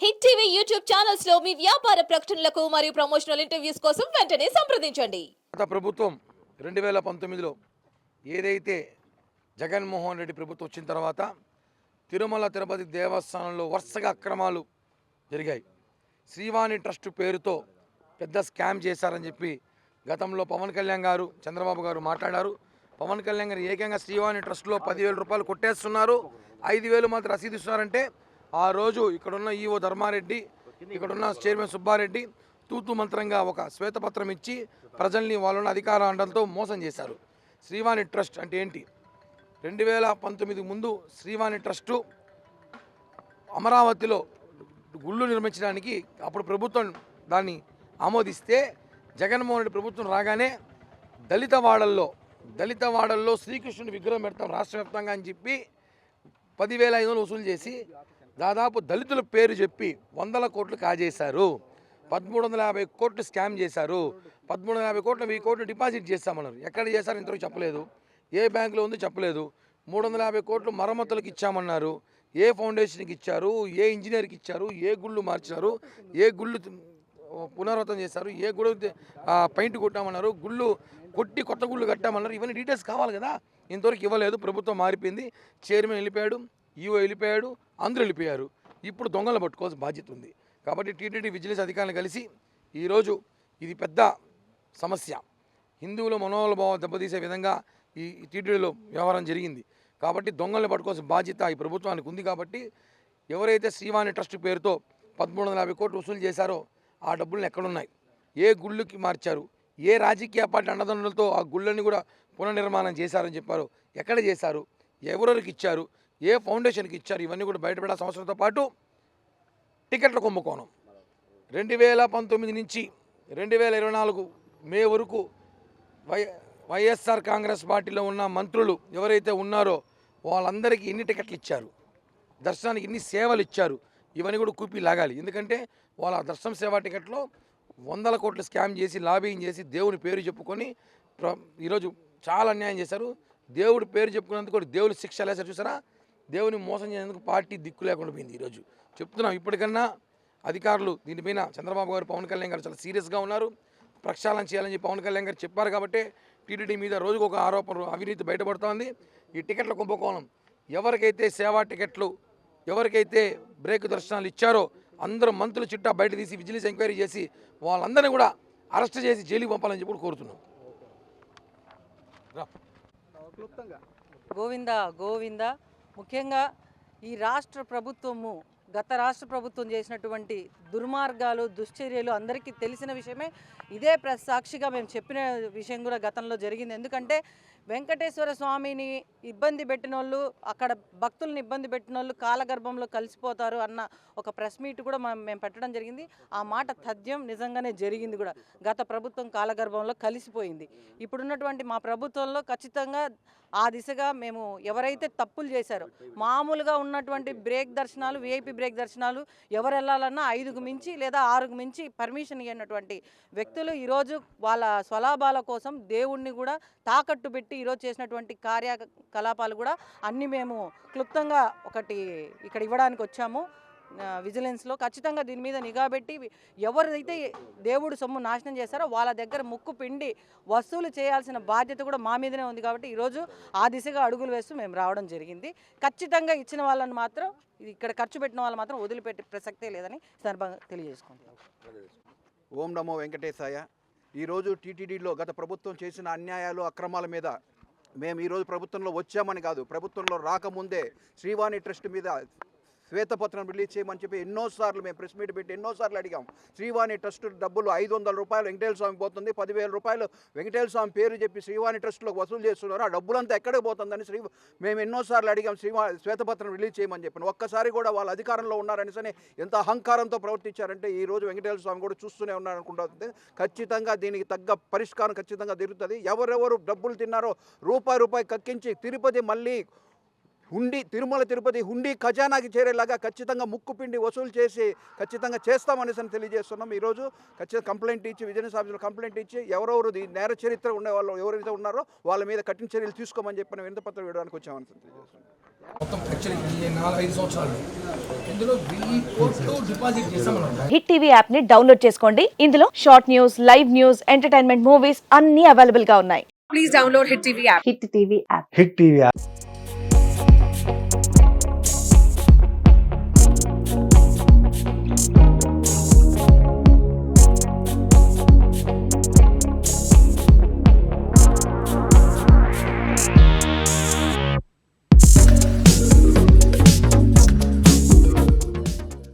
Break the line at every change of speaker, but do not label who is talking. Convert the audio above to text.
Hit TV YouTube channels లో మీ వ్యాపార ప్రకటనలకు మరియు ప్రమోషనల్ ఇంటర్వ్యూస్ కోసం వెంటనే సంప్రదించండి.
గత ప్రభుత్వం 2019లో ఏదైతే జగన్మోహన్ రెడ్డి ప్రభుత్వం వచ్చిన తర్వాత తిరుమల తిరుపతి దేవస్థానంలో వరుసగా అక్రమాలు జరిగాయి. శ్రీవాణి ట్రస్ట్ పేరుతో పెద్ద స్కామ్ చేశారని చెప్పి గతంలో పవన్ కళ్యాణ్ గారు, చంద్రబాబు గారు మాట్లాడారు. పవన్ కళ్యాణ్ గారు ఏకంగా శ్రీవాణి ట్రస్ట్లో 10,000 రూపాయలు కొట్టేస్తున్నారు, 5,000 మాత్రం రసీదు ఇస్తున్నారంటే ఆ రోజు ఇక్కడున్న ఈఓ ధర్మారెడ్డి, ఇక్కడున్న చైర్మన్ సుబ్బారెడ్డి తూతు మంత్రంగా ఒక శ్వేతపత్రం ఇచ్చి ప్రజల్ని వాళ్ళ అధికార అండలతో మోసం చేశారు. శ్రీవాణి ట్రస్ట్ అంటే ఏంటి? 2019 ముందు శ్రీవాణి ట్రస్టు అమరావతిలో గుళ్ళు నిర్మించడానికి అప్పుడు ప్రభుత్వం దాన్ని ఆమోదిస్తే జగన్మోహన్ రెడ్డి ప్రభుత్వం రాగానే దళిత వాడల్లో శ్రీకృష్ణుని విగ్రహం పెడతాం రాష్ట్ర వ్యాప్తంగా అని చెప్పి 10,500 వసూలు చేసి దాదాపు దళితుల పేరు చెప్పి 100 కోట్లు కాజేశారు. 1,350 కోట్లు స్కామ్ చేశారు. 1,350 కోట్లు 1,000 కోట్లు డిపాజిట్ చేస్తామన్నారు. ఎక్కడ చేశారు ఇంతవరకు చెప్పలేదు. ఏ బ్యాంకులో ఉందో చెప్పలేదు. 350 కోట్లు మరమ్మతులకు ఇచ్చామన్నారు. ఏ ఫౌండేషన్కి ఇచ్చారు, ఏ ఇంజనీర్కి ఇచ్చారు, ఏ గుళ్ళు మార్చారు, ఏ గుళ్ళు పునరావృతం చేశారు, ఏ గుళ్ళు పెయింట్ కొట్టామన్నారు, గుళ్ళు కొట్టి కొత్త గుళ్ళు కట్టామన్నారు. ఇవన్నీ డీటెయిల్స్ కావాలి కదా, ఇంతవరకు ఇవ్వలేదు. ప్రభుత్వం మారిపోయింది, చైర్మన్ వెళ్ళిపోయాడు, ఈఓ వెళ్ళిపోయాడు, అందరూ వెళ్ళిపోయారు. ఇప్పుడు దొంగలను పట్టుకోవాల్సిన బాధ్యత ఉంది. కాబట్టి టీటీడీ విజిలెన్స్ అధికారులను కలిసి ఈరోజు ఇది పెద్ద సమస్య, హిందువుల మనోభావం దెబ్బతీసే విధంగా ఈ టీటీడీలో వ్యవహారం జరిగింది. కాబట్టి దొంగలను పట్టుకోవాల్సిన బాధ్యత ఈ ప్రభుత్వానికి ఉంది. కాబట్టి ఎవరైతే శ్రీవాణి ట్రస్ట్ పేరుతో 1,350 కోట్లు వసూలు చేశారో ఆ డబ్బులను ఎక్కడున్నాయి, ఏ గుళ్ళకి మార్చారు, ఏ రాజకీయ పార్టీ అండదండలతో ఆ గుళ్ళని కూడా పునర్నిర్మాణం చేశారని చెప్పారు, ఎక్కడ చేశారు, ఎవరెవరికి ఇచ్చారు, ఏ ఫౌండేషన్కి ఇచ్చారు, ఇవన్నీ కూడా బయటపడాల్సిన అవసరంతో పాటు టికెట్ల కుంభకోణం 2019 నుంచి 2024 మే వరకు వైఎస్ఆర్ కాంగ్రెస్ పార్టీలో ఉన్న మంత్రులు ఎవరైతే ఉన్నారో వాళ్ళందరికీ ఎన్ని టికెట్లు ఇచ్చారు, దర్శనానికి ఎన్ని సేవలు ఇచ్చారు, ఇవన్నీ కూడా కూపీ లాగాలి. ఎందుకంటే వాళ్ళ దర్శనం సేవా టికెట్లో 100 కోట్లు స్కామ్ చేసి లాబింగ్ చేసి దేవుని పేరు చెప్పుకొని ఈరోజు చాలా అన్యాయం చేశారు. దేవుడి పేరు చెప్పుకున్నందుకు కూడా దేవుడు శిక్ష లేసారు చూసారా. దేవుని మోసం చేసేందుకు పార్టీ దిక్కు లేకుండా పోయింది. ఈరోజు చెప్తున్నాం, ఇప్పటికన్నా అధికారులు దీనిపైన చంద్రబాబు గారు, పవన్ కళ్యాణ్ గారు చాలా సీరియస్గా ఉన్నారు. ప్రక్షాళన చేయాలని చెప్పి పవన్ కళ్యాణ్ గారు చెప్పారు. కాబట్టి టీటీడీ మీద రోజుకు ఒక ఆరోపణ అవినీతి బయటపడుతోంది. ఈ టికెట్ల కుంభకోణం ఎవరికైతే సేవా టికెట్లు, ఎవరికైతే బ్రేక్ దర్శనాలు ఇచ్చారో అందరూ మంత్రులు చిట్టా బయట తీసి విజిలెన్స్ ఎంక్వైరీ చేసి వాళ్ళందరినీ కూడా అరెస్ట్ చేసి జైలుకి పంపాలని చెప్పి కూడా కోరుతున్నాం.
గోవిందా గోవిందా. ముఖ్యంగా ఈ రాష్ట్ర ప్రభుత్వము, గత రాష్ట్ర ప్రభుత్వం చేసినటువంటి దుర్మార్గాలు, దుశ్చర్యలు అందరికీ తెలిసిన విషయమే. ఇదే సాక్షిగా మేము చెప్పిన విషయం కూడా గతంలో జరిగింది. ఎందుకంటే వెంకటేశ్వర స్వామిని ఇబ్బంది పెట్టిన వాళ్ళు, అక్కడ భక్తుల్ని ఇబ్బంది పెట్టిన వాళ్ళు కాలగర్భంలో కలిసిపోతారు అన్న ఒక ప్రెస్ మీట్ కూడా మేము పెట్టడం జరిగింది. ఆ మాట తథ్యం, నిజంగానే జరిగింది కూడా. గత ప్రభుత్వం కాలగర్భంలో కలిసిపోయింది. ఇప్పుడున్నటువంటి మా ప్రభుత్వంలో ఖచ్చితంగా ఆ దిశగా మేము ఎవరైతే తప్పులు చేశారో, మామూలుగా ఉన్నటువంటి బ్రేక్ దర్శనాలు, విఐపి బ్రేక్ దర్శనాలు ఎవరు వెళ్ళాలన్నా 5కు మించి లేదా 6కు మించి పర్మిషన్ ఇవ్వనటువంటి వ్యక్తులు ఈరోజు వాళ్ళ స్వలాభాల కోసం దేవుణ్ణి కూడా తాకట్టు పెట్టి ఈరోజు చేసినటువంటి కార్యకలాపాలు కూడా అన్నీ మేము క్లుప్తంగా ఒకటి ఇక్కడ ఇవ్వడానికి వచ్చాము. విజిలెన్స్లో ఖచ్చితంగా దీని మీద నిఘా పెట్టి ఎవరైతే దేవుడు సొమ్ము నాశనం చేశారో వాళ్ళ దగ్గర ముక్కు పిండి వసూలు చేయాల్సిన బాధ్యత కూడా మా మీదనే ఉంది. కాబట్టి ఈరోజు ఆ దిశగా అడుగులు వేస్తూ మేము రావడం జరిగింది. ఖచ్చితంగా ఇచ్చిన వాళ్ళని మాత్రం, ఇక్కడ ఖర్చు పెట్టిన వాళ్ళు మాత్రం వదిలిపెట్టే ప్రసక్తే లేదని సందర్భంగా తెలియజేసుకుంటున్నాం.
ఓం నమో వెంకటేశాయ. ఈరోజు టీటీడీలో గత ప్రభుత్వం చేసిన అన్యాయాలు, అక్రమాల మీద మేము ఈరోజు ప్రభుత్వంలో వచ్చామని కాదు, ప్రభుత్వంలో రాకముందే శ్రీవాణి ట్రస్ట్ మీద శ్వేతపత్రం రిలీజ్ చేయమని చెప్పి ఎన్నోసార్లు మేము ప్రెస్ మీట్ పెట్టి ఎన్నోసార్లు అడిగాం. శ్రీవాణి ట్రస్ట్ డబ్బులు 500 రూపాయలు వెంకటేశ్వర స్వామి పోతుంది, 10,000 రూపాయలు వెంకటేశ్వర స్వామి పేరు చెప్పి శ్రీవాణి ట్రస్ట్లో వసూలు చేస్తున్నారు, ఆ డబ్బులంతా ఎక్కడికి పోతుందని మేము ఎన్నోసార్లు అడిగాం. శ్వేతపత్రం రిలీజ్ చేయమని చెప్పిన ఒక్కసారి కూడా వాళ్ళ అధికారంలో ఉన్నారని ఎంత అహంకారంతో ప్రవర్తించారంటే ఈరోజు వెంకటేశ్వర స్వామి కూడా చూస్తూనే ఉన్నారనుకుంటుంది. ఖచ్చితంగా దీనికి తగ్గ పరిష్కారం ఖచ్చితంగా జరుగుతుంది. ఎవరెవరు డబ్బులు తిన్నారో రూపాయి కక్కించి తిరుపతి మళ్ళీ హుండీ తిరుమల తిరుపతి హుండీ ఖజానాకి చేరేలాగా ఖచ్చితంగా ముక్కుపిండి వసూలు చేసి ఖచ్చితంగా చేస్తామనేసి తెలియజేస్తున్నాం. ఈరోజు ఖచ్చితంగా కంప్లైంట్ ఇచ్చి విజిలెన్స్ ఆఫీసులో కంప్లైంట్ ఇచ్చి ఎవరెవరు నేర చరిత్ర ఉండే వాళ్ళు ఎవరైతే ఉన్నారో వాళ్ళ మీద కఠిన చర్యలు తీసుకోమని చెప్పిన వినతిపత్రం ఇవ్వడానికి వచ్చామని తెలియజేస్తున్నాం.
మొత్తం యాక్చువల్లీ ఈ 4-5 సంవత్సరాలు ఇందులో 1000 కోట్లు డిపాజిట్ చేసామన్నమాట.
హిట్ టీవీ యాప్ ని డౌన్లోడ్ చేసుకోండి. ఇందులో short news, live news, entertainment movies అన్ని అవైలబుల్ గా ఉన్నాయి. Please download hit TV app.
Hit TV app